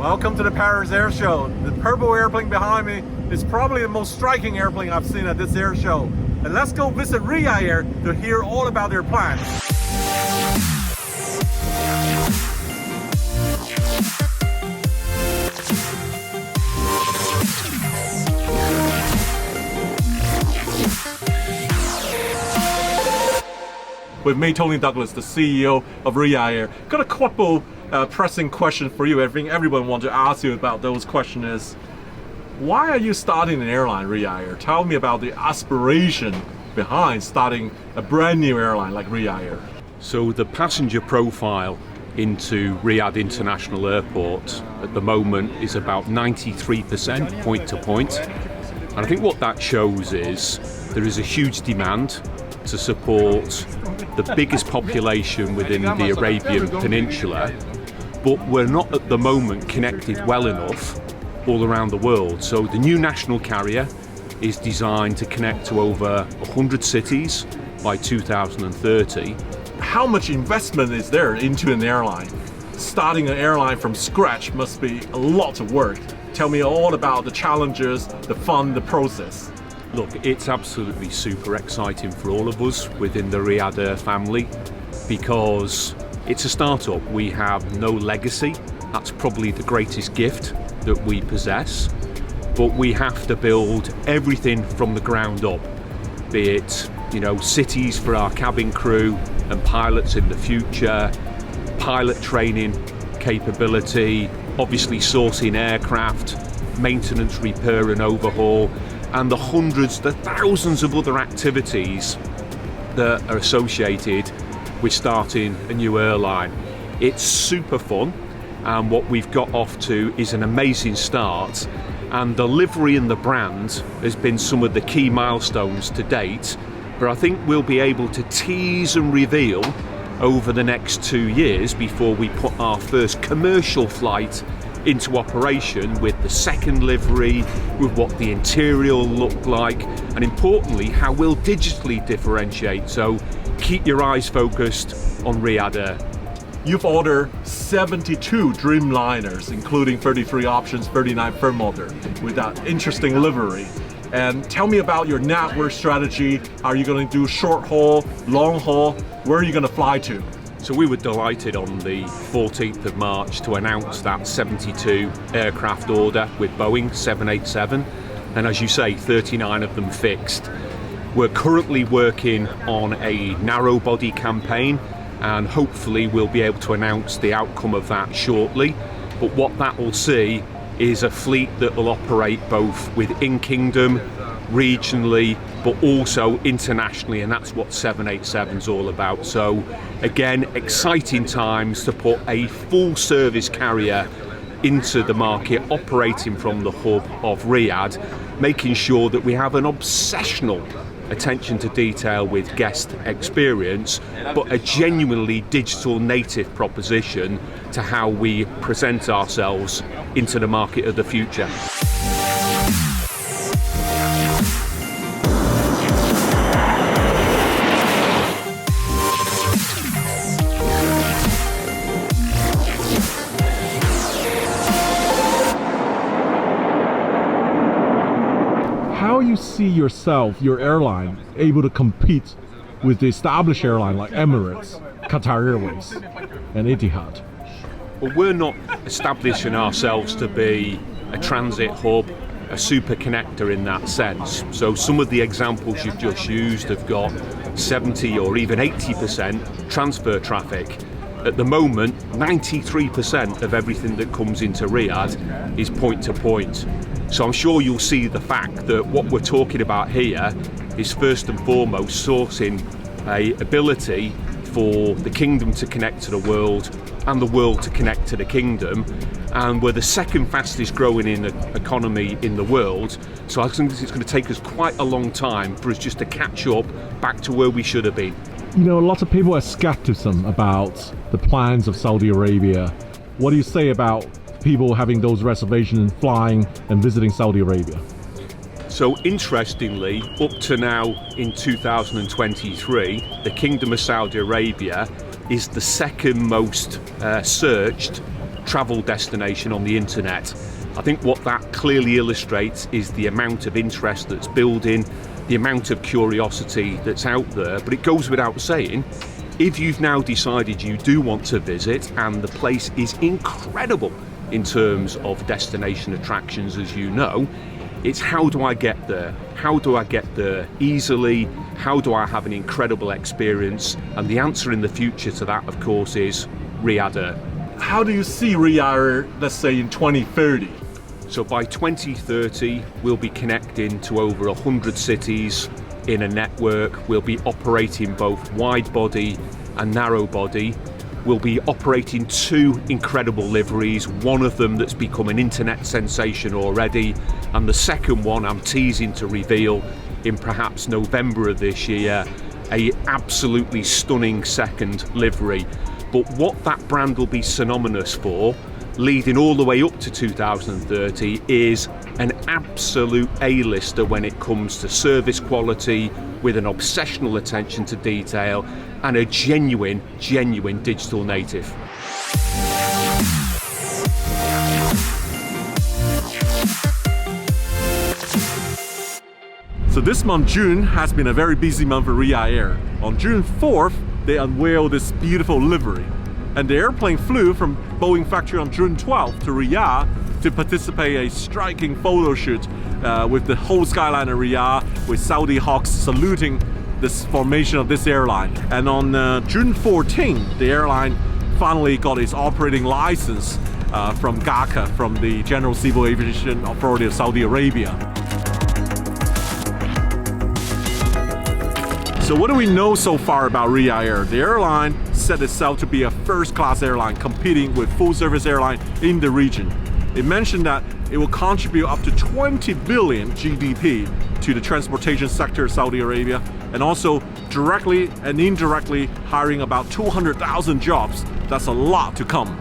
Welcome to the Paris Airshow. The purple airplane behind me is probably the most striking airplane I've seen at this air show. And let's go visit Riyadh Air to hear all about their plans. With me, Tony Douglas, the CEO of Riyadh Air. Got a couple pressing questions for you. I think everyone wants to ask you about those questions is, why are you starting an airline, Riyadh Air? Tell me about the aspiration behind starting a brand new airline like Riyadh Air. So the passenger profile into Riyadh International Airport at the moment is about 93% point to point. And I think what that shows is there is a huge demand to support the biggest population within the Arabian Peninsula, but we're not at the moment connected well enough all around the world. So the new national carrier is designed to connect to over 100 cities by 2030. How much investment is there into an airline? Starting an airline from scratch must be a lot of work. Tell me all about the challenges, the fun, the process. Look, it's absolutely super exciting for all of us within the Riyadh Air family because it's a startup. We have no legacy. That's probably the greatest gift that we possess. But we have to build everything from the ground up, be it, cities for our cabin crew and pilots in the future, pilot training capability, obviously sourcing aircraft, maintenance, repair and overhaul, and the hundreds, the thousands of other activities that are associated with starting a new airline. It's super fun, and what we've got off to is an amazing start, and delivery in the brand has been some of the key milestones to date, but I think we'll be able to tease and reveal over the next 2 years before we put our first commercial flight into operation with the second livery, with what the interior will look like, and importantly, how we'll digitally differentiate. So keep your eyes focused on Riyadh Air. You've ordered 72 Dreamliners, including 33 options, 39 firm order, with that interesting livery. And tell me about your network strategy. Are you going to do short haul, long haul? Where are you going to fly to? So we were delighted on the 14th of March to announce that 72 aircraft order with Boeing 787, and as you say, 39 of them fixed. We're currently working on a narrow body campaign, and hopefully we'll be able to announce the outcome of that shortly. But what that will see is a fleet that will operate both within Kingdom, regionally, but also internationally, and that's what 787's all about. So again, exciting times to put a full service carrier into the market, operating from the hub of Riyadh, making sure that we have an obsessional attention to detail with guest experience, but a genuinely digital native proposition to how we present ourselves into the market of the future. How you see yourself, your airline, able to compete with the established airline like Emirates, Qatar Airways, and Etihad? Well, we're not establishing ourselves to be a transit hub, a super connector in that sense. So some of the examples you've just used have got 70 or even 80% transfer traffic. At the moment, 93% of everything that comes into Riyadh is point to point. So I'm sure you'll see the fact that what we're talking about here is first and foremost sourcing an ability for the kingdom to connect to the world and the world to connect to the kingdom. And we're the second fastest growing economy in the world. So I think it's going to take us quite a long time for us just to catch up back to where we should have been. Lots of people are skepticism about the plans of Saudi Arabia. What do you say about people having those reservations and flying and visiting Saudi Arabia? So interestingly, up to now in 2023, the Kingdom of Saudi Arabia is the second most searched travel destination on the internet. I think what that clearly illustrates is the amount of interest that's building, the amount of curiosity that's out there. But it goes without saying, if you've now decided you do want to visit, and the place is incredible in terms of destination attractions, as you know, it's how do I get there? How do I get there easily? How do I have an incredible experience? And the answer in the future to that, of course, is Riyadh Air. How do you see Riyadh Air, let's say in 2030? So by 2030, we'll be connecting to over 100 cities in a network. We'll be operating both wide body and narrow body. We'll be operating 2 incredible liveries, one of them that's become an internet sensation already, and the second one I'm teasing to reveal in perhaps November of this year, a absolutely stunning second livery. But what that brand will be synonymous for, leading all the way up to 2030, is an absolute A-lister when it comes to service quality, with an obsessional attention to detail, and a genuine digital native. So this month, June, has been a very busy month for Riyadh Air. On June 4th, they unveiled this beautiful livery. And the airplane flew from Boeing factory on June 12th to Riyadh to participate in a striking photo shoot with the whole skyline of Riyadh, with Saudi hawks saluting this formation of this airline. And on June 14th, the airline finally got its operating license from GACA, from the General Civil Aviation Authority of Saudi Arabia. So what do we know so far about Riyadh Air? The airline set itself to be a first-class airline competing with full-service airline in the region. It mentioned that it will contribute up to 20 billion GDP to the transportation sector of Saudi Arabia, and also directly and indirectly hiring about 200,000 jobs. That's a lot to come.